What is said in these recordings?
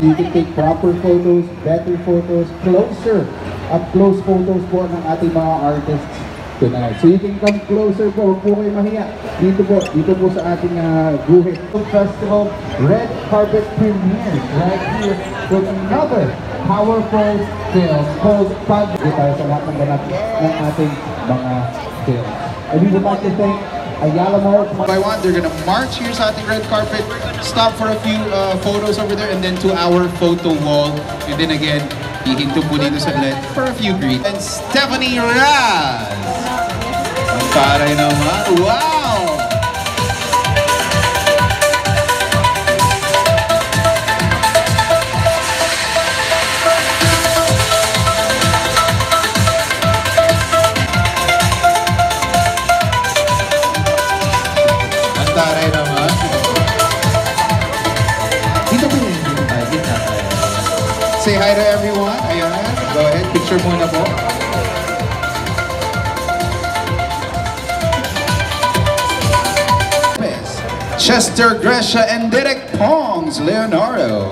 You can take proper photos, better photos, closer, up close photos po ng ating mga artists tonight. So you can come closer po, huwag po kayo mahiya. Dito po sa ating Guhit Festival Red Carpet Premiere right here with another powerful film called Pag. Tayo sa lahat ng ganap ng ating mga films. And we would like to thank Ayala Mall. One by one, they're gonna march here sa ating red carpet, stop for a few photos over there, and then to our photo wall. And then again, hihinto po dito sa LED for a few greets. And Stephanie Raz! Ang taray naman, wow! Taray naman. Dito po yun. Dito tayo. Say hi to everyone. Ayan. Go ahead. Picture muna po. Chester Gresha and Derek Pongs Leonardo.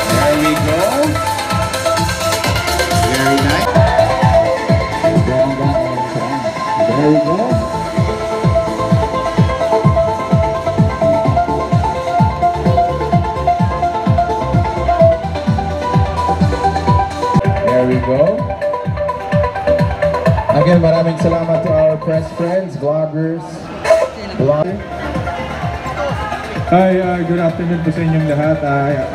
There we go. There we go. Again, maraming salamat to our press friends, vloggers, Hi, good afternoon po sa inyong lahat.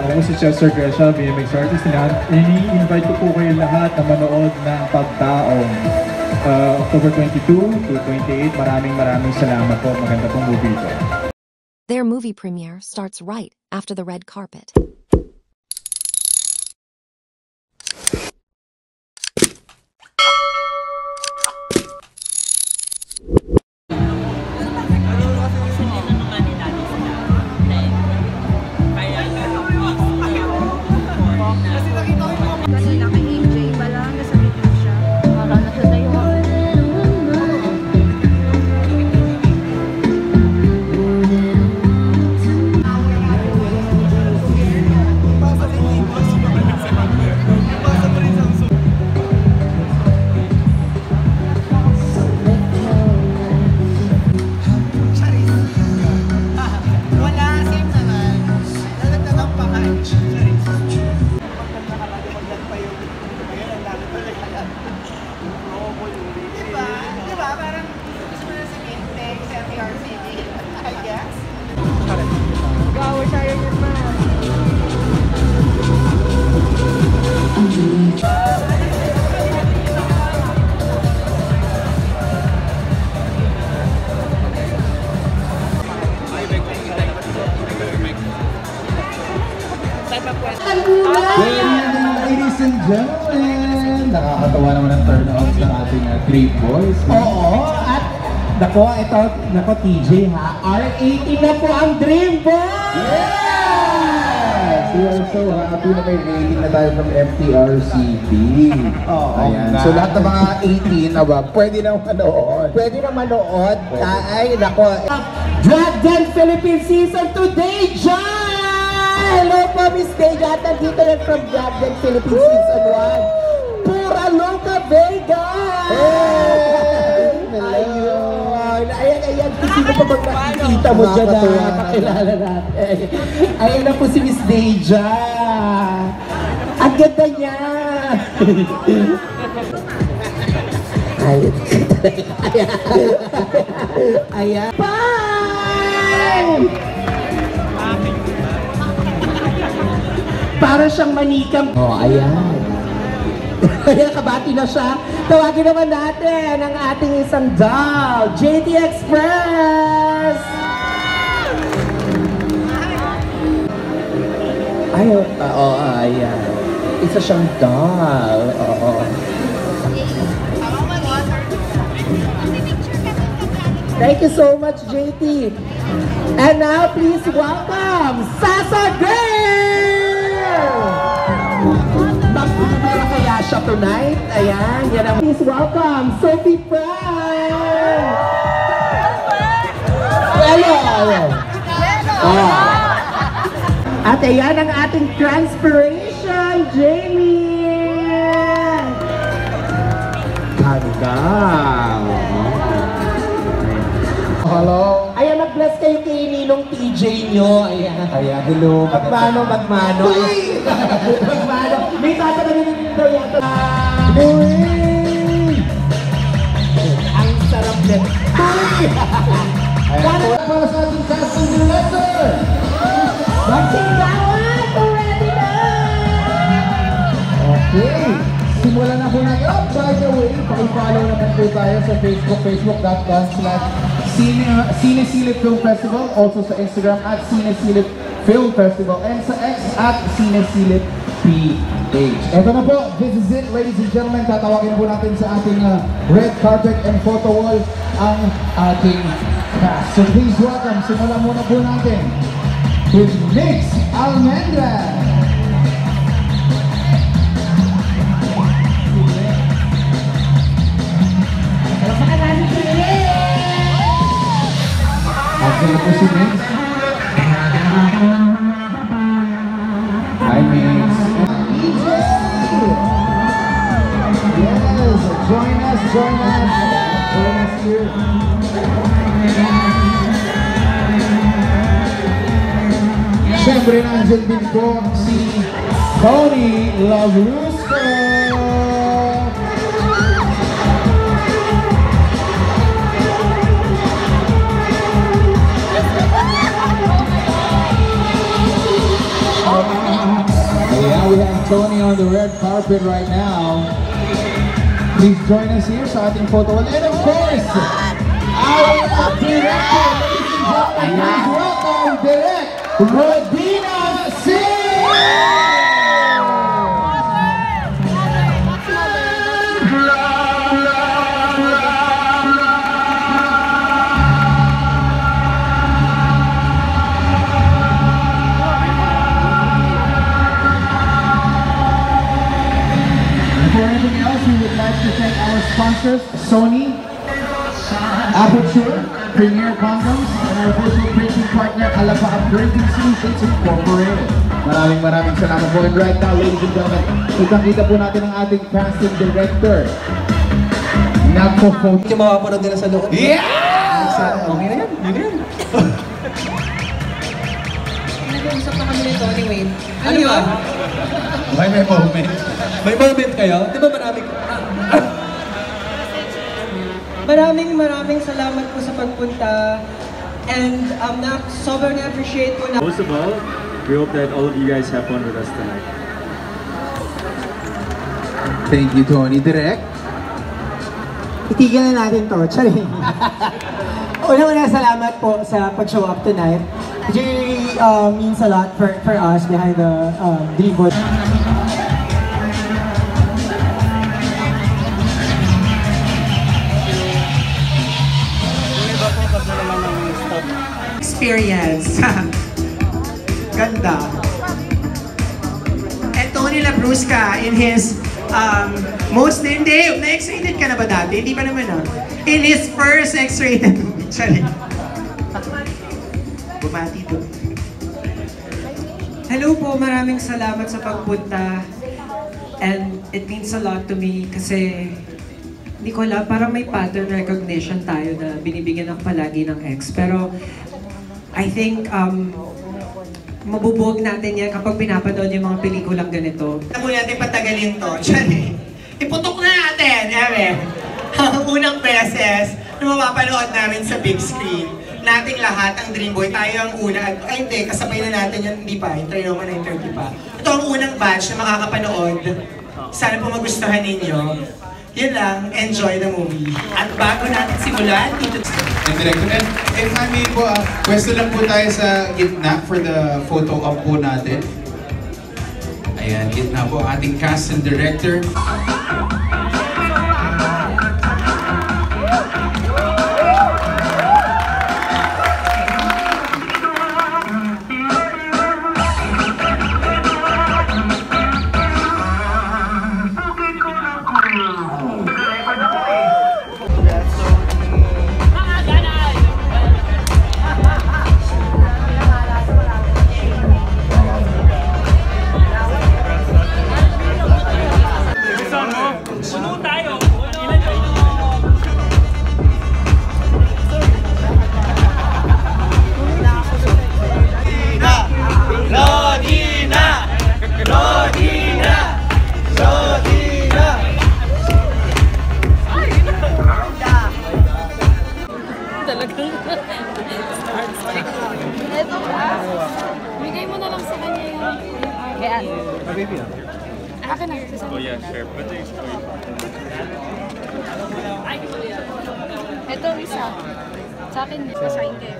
Ako si Chester Gresha, BMX artist. Ini-invite ko po kayo lahat na manood ng Pagtaong. October 22 to 28. Maraming salamat po. Maganda pong movie ito. Their movie premiere starts right after the red carpet. Ladies and gentlemen, nakakatawa naman ang turnout ng ating Great Boys. Oo, at nako TJ ha, R18 na po ang Dream Boys! Yes! We are so happy na may rating na tayo from FTRCB. Ayan. So lahat ng mga 18, pwede na manood. Pwede na manood. Ay, nako. Drag Dance Philippines Season today, John! Hello po, Miss Vega. Nandito rin from Drag Dance Philippines Season 1. Pura Loca Vega! Ayun! Ayan. Sino pa bang nakikita mo dyan na kakilala natin? Ayan na po si Miss Deja. Ang ganda niya! Ayan. Bye! Para siyang manikam. Oh, ayan. Ayan, kabati na siya. Tawagin naman natin ang ating isang doll, JT Express! Ay, ayan. Isa siyang doll. Oo. Thank you so much, JT. And now, please welcome Sasa Gray! Magpapara kaya siya tonight. Ayan, yan ang... Please welcome, Sophie Frank! Hello! At ayan ang ating transpiration, Jamie! Ganda! Hello. Ayan, mag-bless kayo kay Ninong TJ nyo. Ayan. Ayan, hello. Magmano. Magmano. May tatanungin daw yata. Ang sarap din. Ayan po para sa ating casting director. Magsigawat! Ready na! Okay. Simulan na po natin. Oh, by the way, pakipollow naman po tayo sa Facebook, facebook.com/Cinesilip Film Festival. Also sa Instagram @Cinesilip Film Festival. And sa X @Cinesilip PH. Ito na po. This is it, ladies and gentlemen. Tatawagin po natin sa ating red carpet and photo wall ang ating cast. So please welcome. Simulan muna po natin with Mix Almendra. Ako po si Mix. Hi Mix. Yes, join us here. Siyempre nandiyan din po si Tony Labrusco. Yeah, we have Tony on the red carpet right now. Please join us here sa ating photo wall. And of course, our director, ladies and gentlemen, please welcome Direct Rodina Singh! Before anything else, we would like to thank our sponsors, Sony, Aperture, Premier Condoms, and our official printing partner, Alaba Printing Solutions Incorporated. Maraming salamat po. And right now, ladies and gentlemen, kitang-kita po natin ang ating casting director. Nagpo-photo. Yung mapapanood nila sa loob. Yeah! Okay na yan. Yun yan. Nag-uusap na kami nito anyway. Ano yun? May moment. May moment kayo? Di ba Maraming salamat po sa pagpunta. And sobrang appreciate ko na. Most of all, we hope that all of you guys have fun with us tonight. Thank you, Tony. Direct. Itigil na natin to. Charing. Una-una, salamat po sa pag-show up tonight. It really means a lot for us behind the Dreamboat. Experience. Ganda. And Tony Labrusca in his na-X-rated ka na ba dati? Hindi pa naman in his first X-rated movie. Sorry. Bumati doon. Hello po, maraming salamat sa pagpunta. And it means a lot to me kasi hindi ko alam, parang may pattern recognition tayo na binibigyan ako palagi ng ex. Pero I think mabubuog natin yan kapag pinapanood yung mga pelikulang ganito. Alam mo natin patagalin to. Diyan iputok na natin, ang unang beses na mapapanood namin sa big screen. Nating lahat, ang Dreamboy, tayo ang una. Ay hindi, kasabay na natin yan, hindi pa. Try naman na yung 30 pa. Ito ang unang batch na makakapanood. Sana po magustuhan ninyo. Yun lang, enjoy the movie. At bago natin simulan, dito... And director, and if I may po, pwesto lang po tayo sa gitna for the photo op po natin. Ayan, gitna po ating cast and director. Talagang starstruck. Ito ka. Bigay mo na lang sa kanya yung kaya. Baby na. Akin na. Oh yeah, sure. But the Ito isa. Sa akin, sign kayo.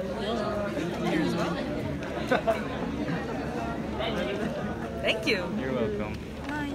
Thank you. You're welcome. Bye.